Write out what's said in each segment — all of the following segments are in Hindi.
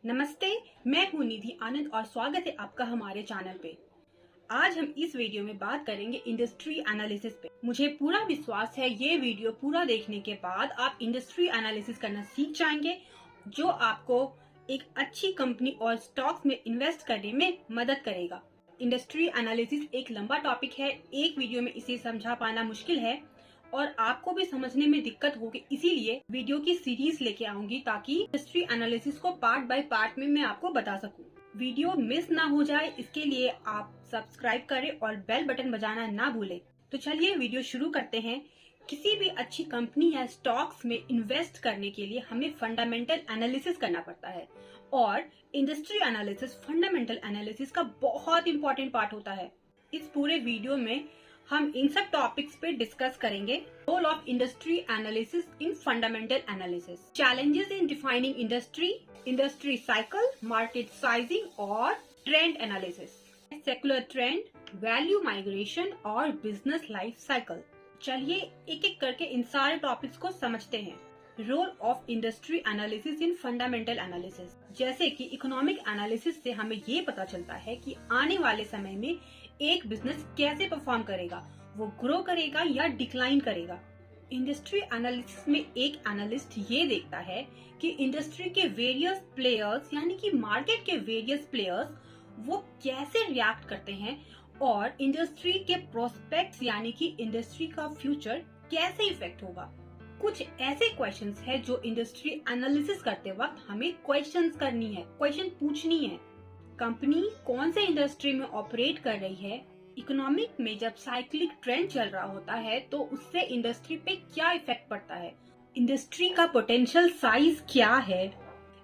नमस्ते, मैं हूँ निधि आनंद और स्वागत है आपका हमारे चैनल पे। आज हम इस वीडियो में बात करेंगे इंडस्ट्री एनालिसिस पे। मुझे पूरा विश्वास है ये वीडियो पूरा देखने के बाद आप इंडस्ट्री एनालिसिस करना सीख जाएंगे, जो आपको एक अच्छी कंपनी और स्टॉक्स में इन्वेस्ट करने में मदद करेगा। इंडस्ट्री एनालिसिस एक लंबा टॉपिक है, एक वीडियो में इसे समझा पाना मुश्किल है और आपको भी समझने में दिक्कत होगी, इसीलिए वीडियो की सीरीज लेके आऊंगी ताकि इंडस्ट्री एनालिसिस को पार्ट बाय पार्ट में मैं आपको बता सकूं। वीडियो मिस ना हो जाए इसके लिए आप सब्सक्राइब करें और बेल बटन बजाना ना भूलें। तो चलिए वीडियो शुरू करते हैं। किसी भी अच्छी कंपनी या स्टॉक्स में इन्वेस्ट करने के लिए हमें फंडामेंटल एनालिसिस करना पड़ता है और इंडस्ट्री एनालिसिस फंडामेंटल एनालिसिस का बहुत इंपॉर्टेंट पार्ट होता है। इस पूरे वीडियो में हम इन सब टॉपिक्स पे डिस्कस करेंगे। Role of industry analysis in fundamental analysis, challenges in defining industry, industry cycle, market sizing और trend analysis, secular trend, value migration और बिजनेस लाइफ साइकिल। चलिए एक एक करके इन सारे टॉपिक्स को समझते हैं। Role of industry analysis in fundamental analysis, जैसे कि इकोनॉमिक एनालिसिस से हमें ये पता चलता है कि आने वाले समय में एक बिजनेस कैसे परफॉर्म करेगा, वो ग्रो करेगा या डिक्लाइन करेगा। इंडस्ट्री एनालिसिस में एक एनालिस्ट ये देखता है कि इंडस्ट्री के वेरियस प्लेयर्स यानी कि मार्केट के वेरियस प्लेयर्स वो कैसे रिएक्ट करते हैं और इंडस्ट्री के प्रोस्पेक्ट्स यानी कि इंडस्ट्री का फ्यूचर कैसे इफेक्ट होगा। कुछ ऐसे क्वेश्चंस है जो इंडस्ट्री एनालिसिस करते वक्त हमें क्वेश्चन पूछनी है। कंपनी कौन से इंडस्ट्री में ऑपरेट कर रही है, इकोनॉमिक में जब साइक्लिक ट्रेंड चल रहा होता है तो उससे इंडस्ट्री पे क्या इफेक्ट पड़ता है, इंडस्ट्री का पोटेंशियल साइज क्या है,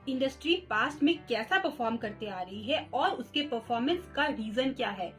इंडस्ट्री पास्ट में कैसा परफॉर्म करते आ रही है और उसके परफॉर्मेंस का रीजन क्या है,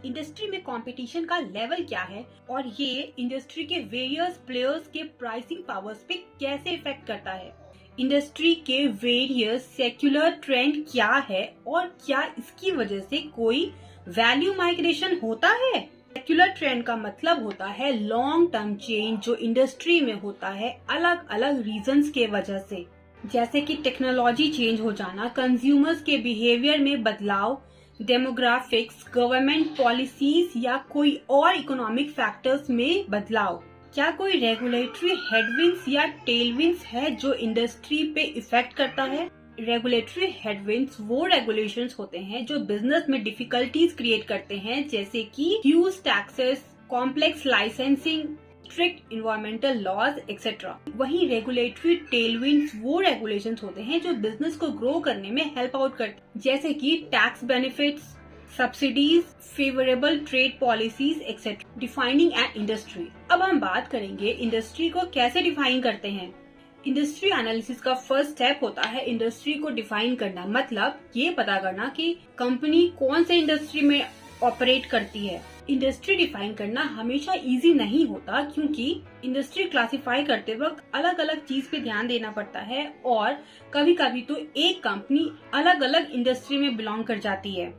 इंडस्ट्री में कंपटीशन का लेवल क्या है और ये इंडस्ट्री के वेरियस प्लेयर्स के प्राइसिंग पावर्स पे कैसे इफेक्ट करता है, इंडस्ट्री के वेरियस सेक्युलर ट्रेंड क्या है और क्या इसकी वजह से कोई वैल्यू माइग्रेशन होता है। सेक्युलर ट्रेंड का मतलब होता है लॉन्ग टर्म चेंज जो इंडस्ट्री में होता है अलग अलग रीजंस के वजह से, जैसे कि टेक्नोलॉजी चेंज हो जाना, कंज्यूमर्स के बिहेवियर में बदलाव, डेमोग्राफिक्स, गवर्नमेंट पॉलिसीज या कोई और इकोनॉमिक फैक्टर्स में बदलाव। क्या कोई रेगुलेटरी हेडविंड्स या टेलविंड्स है जो इंडस्ट्री पे इफेक्ट करता है। रेगुलेटरी हेडविंड्स वो रेगुलेशंस होते हैं जो बिजनेस में डिफिकल्टीज क्रिएट करते हैं, जैसे कि huge taxes, complex licensing, strict environmental laws etcetera. वहीं रेगुलेटरी टेलविंड्स वो रेगुलेशंस होते हैं जो बिजनेस को ग्रो करने में हेल्प आउट करते हैं, जैसे कि tax benefits, subsidies, favourable trade policies etcetera. Defining an industry, अब हम बात करेंगे इंडस्ट्री को कैसे डिफाइन करते हैं। इंडस्ट्री एनालिसिस का फर्स्ट स्टेप होता है इंडस्ट्री को डिफाइन करना, मतलब ये पता करना कि कंपनी कौन से इंडस्ट्री में ऑपरेट करती है। इंडस्ट्री डिफाइन करना हमेशा इजी नहीं होता क्योंकि इंडस्ट्री क्लासिफाई करते वक्त अलग अलग चीज पे ध्यान देना पड़ता है और कभी कभी तो एक कंपनी अलग अलग इंडस्ट्री में बिलोंग कर जाती है।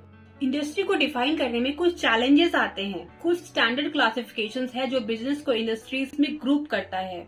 इंडस्ट्री को डिफाइन करने में कुछ चैलेंजेस आते हैं। कुछ स्टैंडर्ड क्लासिफिकेशंस है जो बिजनेस को इंडस्ट्रीज में ग्रुप करता है,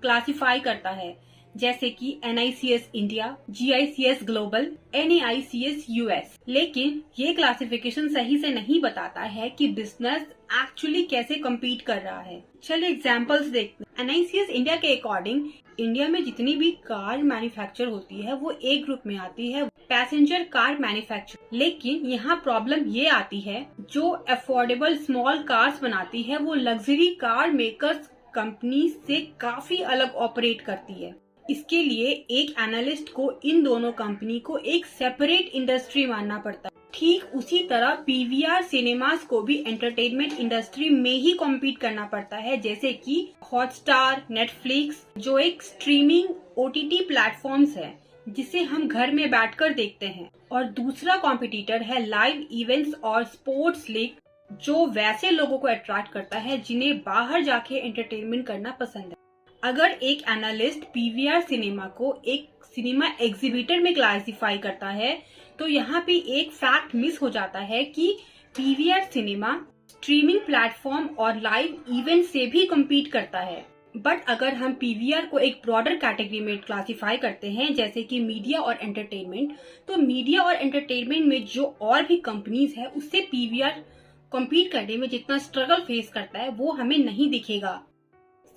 क्लासिफाई करता है, जैसे कि NICS India, GICS global, NAICS US। लेकिन ये क्लासिफिकेशन सही से नहीं बताता है कि बिजनेस एक्चुअली कैसे कम्पीट कर रहा है। चलिए एग्जांपल्स देखते हैं। NICS इंडिया के अकॉर्डिंग इंडिया में जितनी भी कार मैन्युफैक्चर होती है वो एक ग्रुप में आती है, पैसेंजर कार मैन्युफैक्चर। लेकिन यहाँ प्रॉब्लम ये आती है, जो अफोर्डेबल स्मॉल कार्स बनाती है वो लग्जरी कार मेकर्स कंपनी से काफी अलग ऑपरेट करती है। इसके लिए एक एनालिस्ट को इन दोनों कंपनी को एक सेपरेट इंडस्ट्री मानना पड़ता है। ठीक उसी तरह PVR सिनेमास को भी एंटरटेनमेंट इंडस्ट्री में ही कॉम्पीट करना पड़ता है, जैसे कि हॉटस्टार, नेटफ्लिक्स, जो एक स्ट्रीमिंग OTT प्लेटफॉर्म्स है जिसे हम घर में बैठकर देखते हैं। और दूसरा कॉम्पिटिटर है लाइव इवेंट्स और स्पोर्ट्स लीग, जो वैसे लोगों को अट्रैक्ट करता है जिन्हें बाहर जाके एंटरटेनमेंट करना पसंद है। अगर एक एनालिस्ट PVR सिनेमा को एक सिनेमा एग्जीबिटर में क्लासिफाई करता है तो यहाँ पे एक फैक्ट मिस हो जाता है कि PVR सिनेमा स्ट्रीमिंग प्लेटफॉर्म और लाइव इवेंट से भी कम्पीट करता है। बट अगर हम पीवीआर को एक ब्रॉडर कैटेगरी में क्लासिफाई करते हैं जैसे कि मीडिया और एंटरटेनमेंट, तो मीडिया और एंटरटेनमेंट में जो और भी कंपनीज है उससे पीवीआर कम्पीट करने में जितना स्ट्रगल फेस करता है वो हमें नहीं दिखेगा।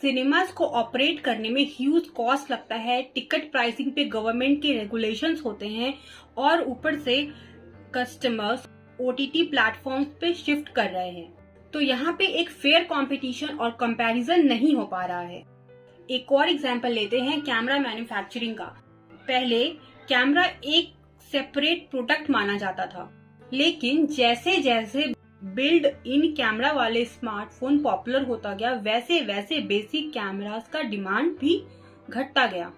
सिनेमास को ऑपरेट करने में ह्यूज कॉस्ट लगता है, टिकट प्राइसिंग पे गवर्नमेंट के रेगुलेशंस होते हैं और ऊपर से कस्टमर्स ओटीटी प्लेटफॉर्म्स पे शिफ्ट कर रहे हैं, तो यहाँ पे एक फेयर कंपटीशन और कंपैरिजन नहीं हो पा रहा है। एक और एग्जांपल लेते हैं कैमरा मैन्युफैक्चरिंग का। पहले कैमरा एक सेपरेट प्रोडक्ट माना जाता था, लेकिन जैसे जैसे बिल्ड इन कैमरा वाले स्मार्टफोन पॉपुलर होता गया वैसे वैसे बेसिक कैमरास का डिमांड भी घटता गया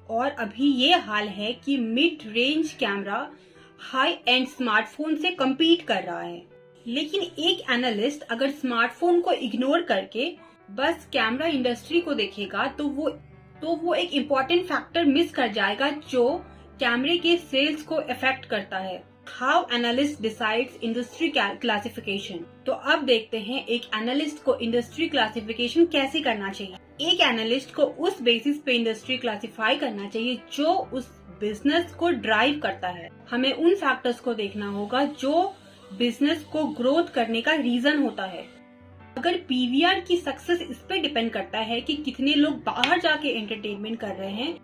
और अभी ये हाल है कि mid range camera high and smartphone से कम्पीट कर रहा है। लेकिन एक एनालिस्ट अगर स्मार्टफोन को इग्नोर करके बस कैमरा इंडस्ट्री को देखेगा तो वो एक इम्पोर्टेंट फैक्टर मिस कर जाएगा जो कैमरे के सेल्स को इफेक्ट करता है। How analyst decides industry classification. तो अब देखते हैं एक एनालिस्ट को इंडस्ट्री क्लासिफिकेशन कैसे करना चाहिए। एक एनालिस्ट को उस बेसिस पे इंडस्ट्री क्लासिफाई करना चाहिए जो उस बिजनेस को ड्राइव करता है। हमें उन फैक्टर्स को देखना होगा जो बिजनेस को ग्रोथ करने का रीजन होता है। अगर पीवीआर की सक्सेस इस पे डिपेंड करता है कि कितने लोग बाहर जाके एंटरटेनमेंट कर रहे हैं,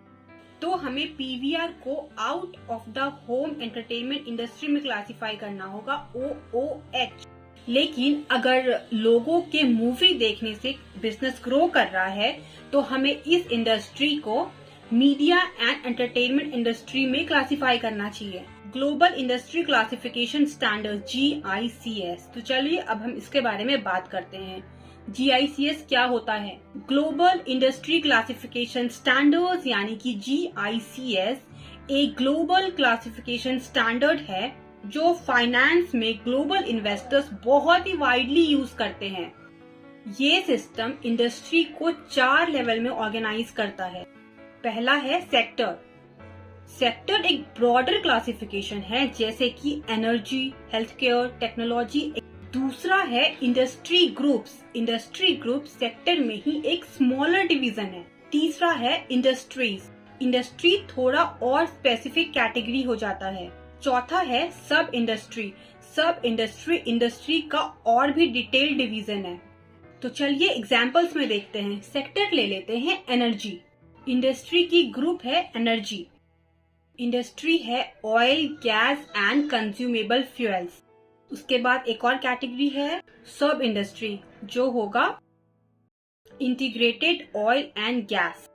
तो हमें पीवीआर को out of the home entertainment industry में क्लासिफाई करना होगा, OOH। लेकिन अगर लोगों के मूवी देखने से बिजनेस ग्रो कर रहा है तो हमें इस इंडस्ट्री को मीडिया एंड एंटरटेनमेंट इंडस्ट्री में क्लासिफाई करना चाहिए। Global industry classification standard GICS। तो चलिए अब हम इसके बारे में बात करते हैं। GICS क्या होता है? ग्लोबल इंडस्ट्री क्लासिफिकेशन स्टैंडर्ड्स यानी कि GICS एक ग्लोबल क्लासिफिकेशन स्टैंडर्ड है जो फाइनेंस में ग्लोबल इन्वेस्टर्स बहुत ही वाइडली यूज करते हैं। ये सिस्टम इंडस्ट्री को 4 लेवल में ऑर्गेनाइज करता है। पहला है सेक्टर। सेक्टर एक ब्रॉडर क्लासिफिकेशन है जैसे कि एनर्जी, हेल्थ केयर, टेक्नोलॉजी। दूसरा है industry groups. Industry group sector में ही एक स्मॉलर डिवीजन है। तीसरा है इंडस्ट्रीज। इंडस्ट्री थोड़ा और स्पेसिफिक कैटेगरी हो जाता है। चौथा है सब इंडस्ट्री। सब इंडस्ट्री का और भी डिटेल डिवीजन है। तो चलिए एग्जांपल्स में देखते हैं। सेक्टर ले लेते हैं एनर्जी। इंडस्ट्री की ग्रुप है एनर्जी। इंडस्ट्री है oil, gas and consumable fuels. उसके बाद एक और कैटेगरी है सब इंडस्ट्री जो होगा इंटीग्रेटेड ऑयल एंड गैस।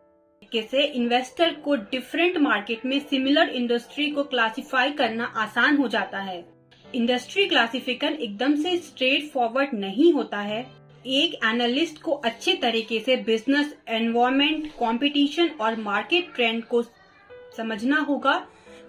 कैसे इन्वेस्टर को डिफरेंट मार्केट में सिमिलर इंडस्ट्री को क्लासिफाई करना आसान हो जाता है। इंडस्ट्री क्लासिफिकेशन एकदम से स्ट्रेट फॉरवर्ड नहीं होता है। एक एनालिस्ट को अच्छे तरीके से बिजनेस एनवायरनमेंट, कंपटीशन और मार्केट ट्रेंड को समझना होगा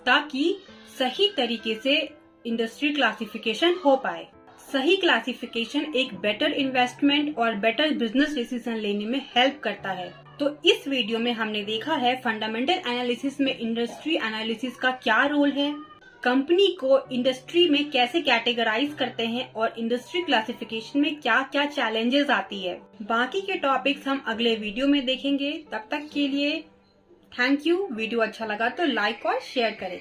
ताकि सही तरीके से इंडस्ट्री क्लासिफिकेशन हो पाए। सही क्लासिफिकेशन एक बेटर इन्वेस्टमेंट और बेटर बिजनेस डिसीजन लेने में हेल्प करता है। तो इस वीडियो में हमने देखा है फंडामेंटल एनालिसिस में इंडस्ट्री एनालिसिस का क्या रोल है, कंपनी को इंडस्ट्री में कैसे कैटेगराइज करते हैं और इंडस्ट्री क्लासिफिकेशन में क्या क्या चैलेंजेस आती है। बाकी के टॉपिक्स हम अगले वीडियो में देखेंगे। तब तक के लिए थैंक यू। वीडियो अच्छा लगा तो लाइक और शेयर करें।